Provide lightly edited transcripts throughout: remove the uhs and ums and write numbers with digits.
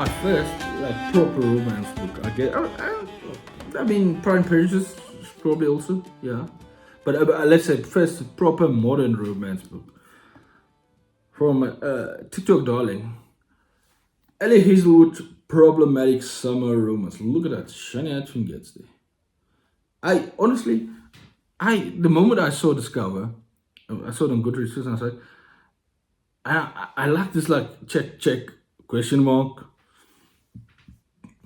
my first like proper romance book. I guess. I mean, Pride and Prejudice probably also, yeah. But let's say first proper modern romance book from TikTok darling, Ellie Hazelwood, problematic summer romance. Look at that, shiny action gets there. I honestly, the moment I saw this cover, I saw it on Goodreads and I was like, I like this like check question mark,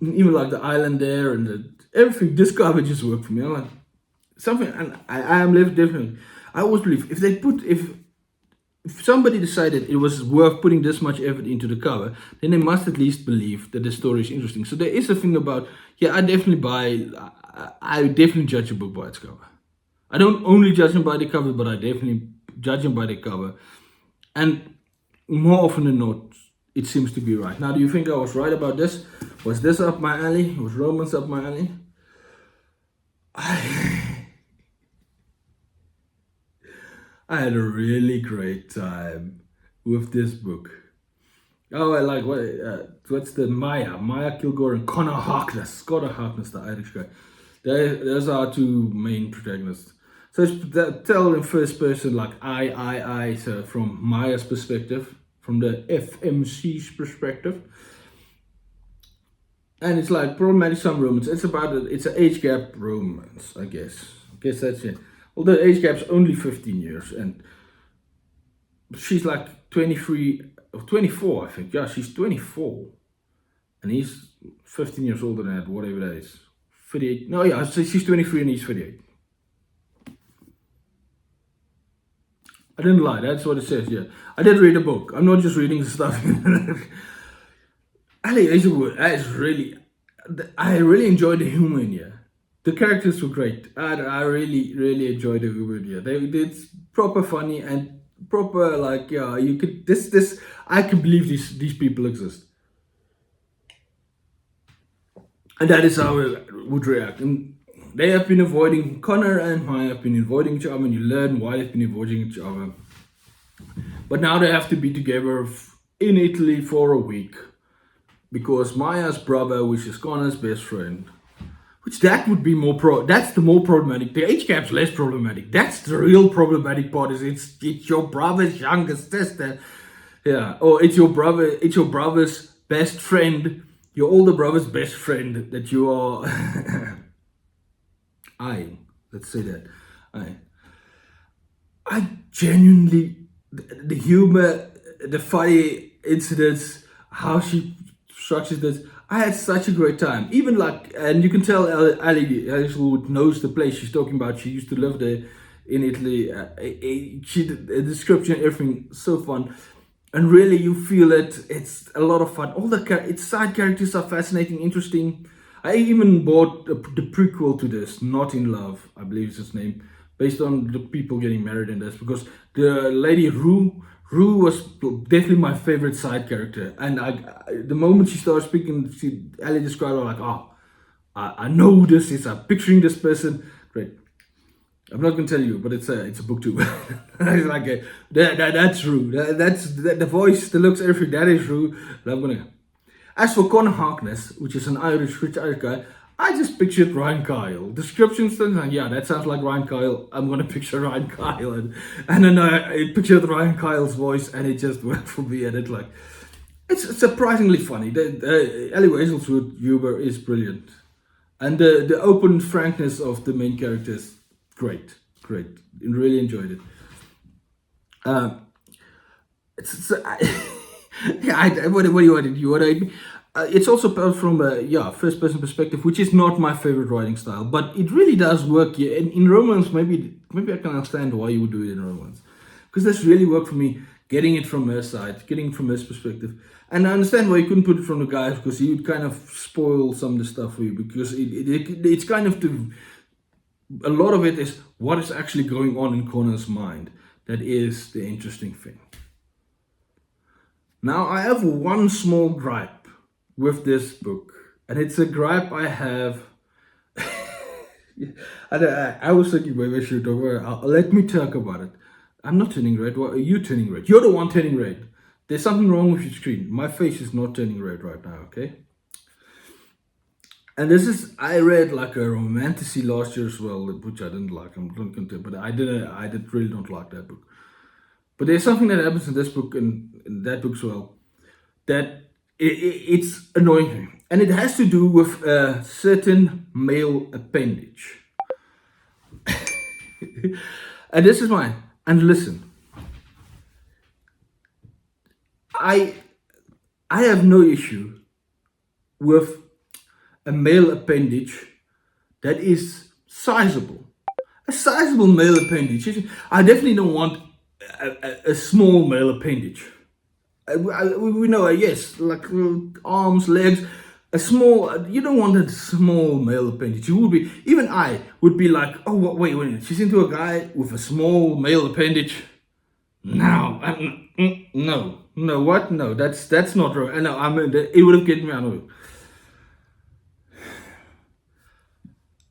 even like the island there and everything. This cover just worked for me. I'm like something, and I am left definitely. I always believe if somebody decided it was worth putting this much effort into the cover, then they must at least believe that the story is interesting. So there is a thing about, yeah, I definitely buy, I definitely judge a book by its cover. I don't only judge them by the cover, but I definitely judge them by the cover. And more often than not, it seems to be right. Now, do you think I was right about this? Was this up my alley? Was romance up my alley? I had a really great time with this book. Oh, I like what's the Maya Kilgore and Connor Harkness, the Irish guy. There's our two main protagonists. So it's tell in first person, like I. So from Maya's perspective, from the FMC's perspective, and it's like problematic some romance. It's an age gap romance, I guess. I guess that's it. Well, the age gap's only 15 years, and she's like 23 or 24, I think. Yeah, she's 24, and he's 15 years older than that, whatever that is. 38. No, yeah, so she's 23 and he's 38. I didn't lie. That's what it says. Yeah, I did read a book. I'm not just reading stuff. Ali Hazelwood, I really enjoyed the humor in here. The characters were great. I really enjoyed the humor in here. It's proper funny and proper like, yeah, you could this I can believe these people exist, and that is how I would react. And they have been avoiding Connor and Maya have been avoiding each other, and you learn why they've been avoiding each other. But now they have to be together in Italy for a week because Maya's brother, which is Connor's best friend, which that would be that's the more problematic. The age gap's less problematic. That's the real problematic part. Is it's your brother's youngest sister, yeah, or it's your brother's best friend, your older brother's best friend that you are. Let's say that. I genuinely, the humor, the funny incidents, how she structures this. I had such a great time. Even like, and you can tell Ali Hazelwood knows the place she's talking about. She used to live there in Italy. The description, everything, so fun. And really, you feel it. It's a lot of fun. All its side characters are fascinating, interesting. I even bought the prequel to this, Not in Love, I believe is its name, based on the people getting married in this, because the lady Rue was definitely my favorite side character. And the moment she started speaking, Ali described her like, oh, I know who this is. I'm picturing this person. Great. I'm not gonna tell you, but it's a book too. It's like that's Rue. That's the voice, the looks, everything. That is Rue. And I'm gonna. As for Connor Harkness, which is an rich Irish guy, I just pictured Ryan Kyle. Descriptions, and yeah, that sounds like Ryan Kyle. I'm gonna picture Ryan Kyle, and then I pictured Ryan Kyle's voice, and it just worked for me. And it's surprisingly funny. Ellie Hazelwood's humor is brilliant, and the open frankness of the main characters, great. Really enjoyed it. Yeah, what do you want? It's also built from a first person perspective, which is not my favorite writing style, but it really does work here. In romance, maybe I can understand why you would do it in romance, because this really worked for me. Getting it from her side, getting it from his perspective, and I understand why you couldn't put it from the guy, because he would kind of spoil some of the stuff for you, because it's kind of a lot of it is what is actually going on in Connor's mind. That is the interesting thing. Now, I have one small gripe with this book, and it's a gripe I have. I was thinking maybe I should talk about it. Let me talk about it. I'm not turning red. What are you turning red? You're the one turning red. there's something wrong with your screen. My face is not turning red right now, okay? And this is, I read like a romantasy last year as well, which I didn't like. I'm not going to, but I did really not like that book. But there's something that happens in this book and in that book as well that it's annoying me. And it has to do with a certain male appendage. And this is mine. And listen, I have no issue with a male appendage that is sizable. A sizable male appendage. I definitely don't want a small male appendage. We know, yes, like arms, legs, a small. You don't want a small male appendage. You would be, even I would be like, oh wait, she's into a guy with a small male appendage. No, no, what? No, that's not right. No, I mean, it would have get me. I know.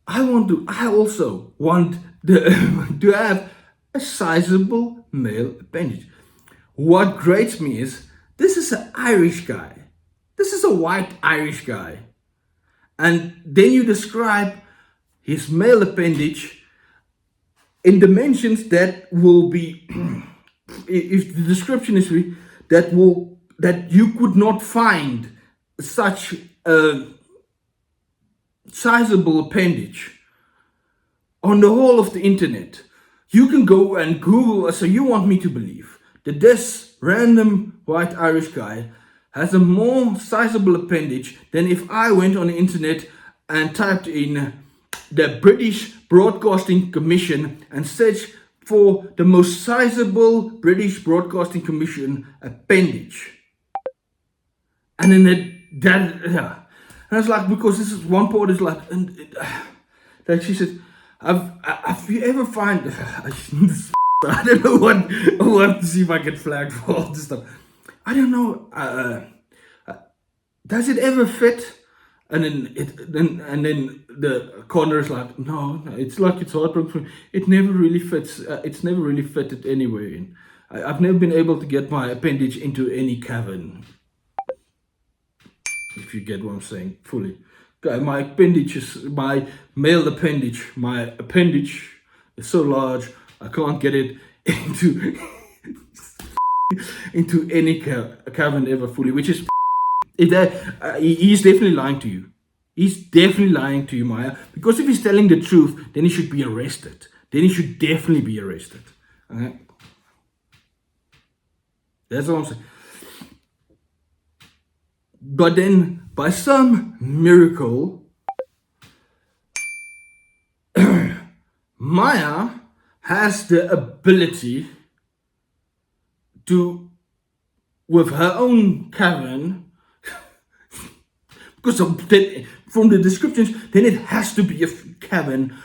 I also want to have a sizable male appendage. What grates me is this is an Irish guy. This is a white Irish guy. And then you describe his male appendage in dimensions that will be, if the description is that you could not find such a sizable appendage on the whole of the internet. You can go and Google, so you want me to believe that this random white Irish guy has a more sizable appendage than if I went on the internet and typed in the British Broadcasting Commission and searched for the most sizable British Broadcasting Commission appendage. And then yeah. And I was like, because this is one part is like, and like she said, have you ever find, I don't know what to see if I get flagged for all this stuff. I don't know, does it ever fit? And then the corner is like, no, it's like it's heartbroken. It never really fits. It's never really fitted anywhere in. I've never been able to get my appendage into any cavern. If you get what I'm saying fully. My appendage is, my male appendage, my appendage is so large I can't get it into into any cavern ever fully, which is he's definitely lying to you. He's definitely lying to you, Maya. Because if he's telling the truth, then he should be arrested. Then he should definitely be arrested. Okay? That's what I'm saying. But then, by some miracle, Maya has the ability to, with her own cavern, because from the descriptions, then it has to be a cavern,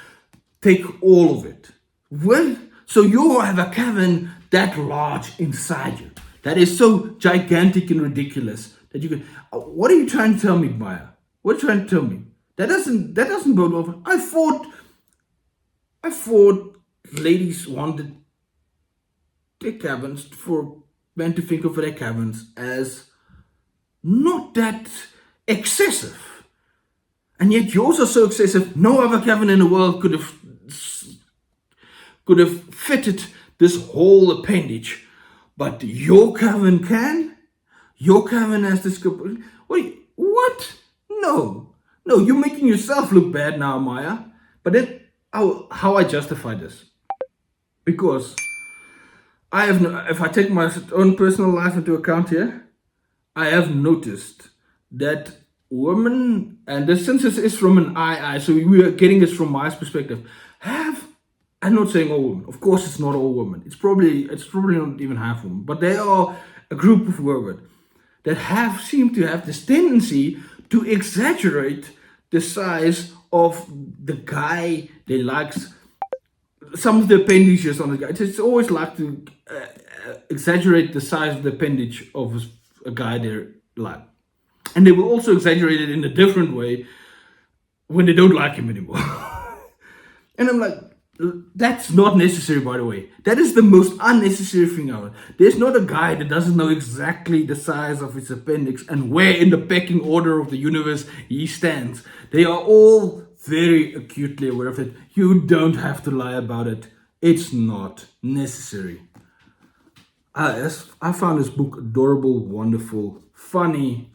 take all of it. Well, so you have a cavern that large inside you, that is so gigantic and ridiculous that you can. What are you trying to tell me, Maya? What are you trying to tell me? That doesn't bode well. I thought ladies wanted their caverns for men to think of their caverns as not that excessive. And yet yours are so excessive, no other cavern in the world could have fitted this whole appendage. But your cavern can? Your cavern has this. Wait, what? No, you're making yourself look bad now, Maya. But then, how I justify this? Because I have, if I take my own personal life into account here, I have noticed that women, and the census is from an I, so we are getting this from my perspective, I'm not saying all women. Of course, it's not all women. It's probably not even half women. But they are a group of women that seem to have this tendency to exaggerate the size of the guy they likes. Some of the appendages on the guy. It's always like to exaggerate the size of the appendage of a guy they like. And they will also exaggerate it in a different way when they don't like him anymore. And I'm like, That's not necessary, by the way. That is the most unnecessary thing ever. There's not a guy that doesn't know exactly the size of his appendix and where in the pecking order of the universe he stands. They are all very acutely aware of it. You don't have to lie about it. It's not necessary. I found this book adorable, wonderful, funny,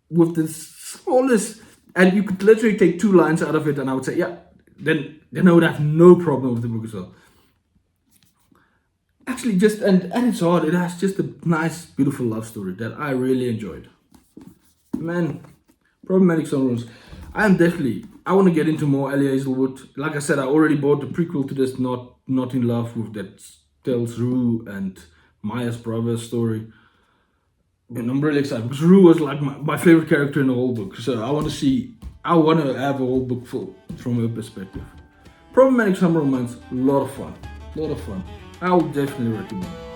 with the smallest, and you could literally take two lines out of it, and I would say, yeah, then I would have no problem with the book as well. Actually, just and at its heart, it has just a nice, beautiful love story that I really enjoyed. Man, problematic sunrooms. I want to get into more Ellie Hazelwood. Like I said, I already bought the prequel to this, not in love with, that tells Rue and Maya's brother's story. And I'm really excited because Rue was like my favorite character in the whole book. So I want to have a whole book full from her perspective. Problematic summer romance, a lot of fun. I would definitely recommend.